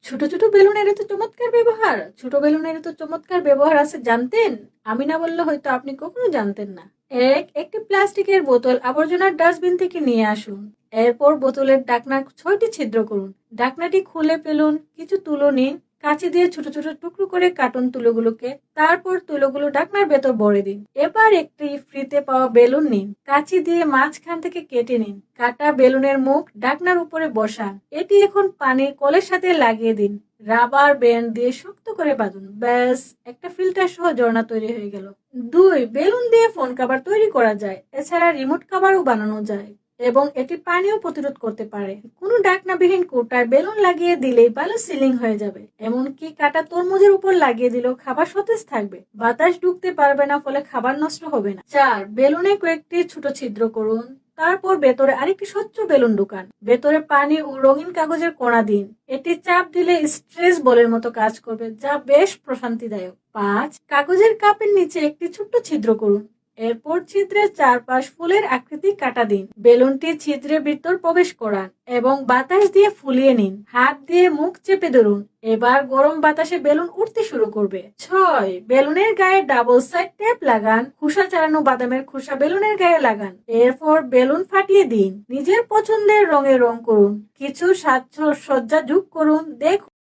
ছোট ছোট বেলুনের এত চমৎকার ব্যবহার, ছোট বেলুনের এত চমৎকার ব্যবহার আছে জানতেন? আমি না বললে হয়তো আপনি কখনো জানতেন না। একটি প্লাস্টিকের বোতল আবর্জনার ডাস্টবিন থেকে নিয়ে আসুন। এরপর বোতলের ঢাকনার 6টি ছিদ্র করুন। ঢাকনাটি খুলে ফেলুন, কিছু তুলো নিন, কাঁচি দিয়ে ছোট ছোট টুকরো করে কাটুন তুলোগুলোকে। তারপর তুলোগুলো ঢাকনার ভেতর ভরে দিন। এবার একটি ফ্রিতে পাওয়া বেলুন নিন, কাঁচি দিয়ে মাঝখান থেকে কেটে নিন। কাটা বেলুনের মুখ ঢাকনার উপরে বসান। এটি এখন পানির কলের সাথে লাগিয়ে দিন। রাবার ব্যান্ড দিয়ে শক্ত করে বাঁধুন। ব্যাস, একটা ফিল্টার সহ ঝর্ণা তৈরি হয়ে গেল। 2, বেলুন দিয়ে ফোন কভার তৈরি করা যায়। এছাড়া রিমোট কভারও বানানো যায় এবং এটি পানিও প্রতিরোধ করতে পারে। কোনো ঢাকনাবিহীন কৌটায় বেলুন লাগিয়ে দিলেই ভালো সিলিং হয়ে যাবে। এমনকি কাটা তরমুজের উপর লাগিয়ে দিলেও খাবার সতেজ থাকবে, বাতাস ঢুকতে পারবে না, ফলে খাবার নষ্ট হবে না। 4, বেলুনে কয়েকটি ছোট ছিদ্র করুন। তারপর ভেতরে আরেকটি স্বচ্ছ বেলুন ঢুকান। ভেতরে পানি ও রঙিন কাগজের কণা দিন। এটি চাপ দিলে স্ট্রেস বলের মতো কাজ করবে, যা বেশ প্রশান্তিদায়ক। 5, কাগজের কাপের নিচে একটি ছোট্ট ছিদ্র করুন। এরপর ছিদ্রের চারপাশ ফুলের আকৃতি কাটা দিন। বেলুনটি ছিদ্রের ভিতর প্রবেশ করান এবং বাতাস দিয়ে ফুলিয়ে নিন। হাত দিয়ে মুখ চেপে ধরুন। এবার গরম বাতাসে বেলুন উঠতে শুরু করবে। 6, বেলুনের গায়ে ডাবল সাইড টেপ লাগান। খোসা ছাড়ানো বাদামের খোসা বেলুনের গায়ে লাগান। এরপর বেলুন ফাটিয়ে দিন। নিজের পছন্দের রঙে রং করুন। কিছু সাজসজ্জা যোগ করুন। দেখুন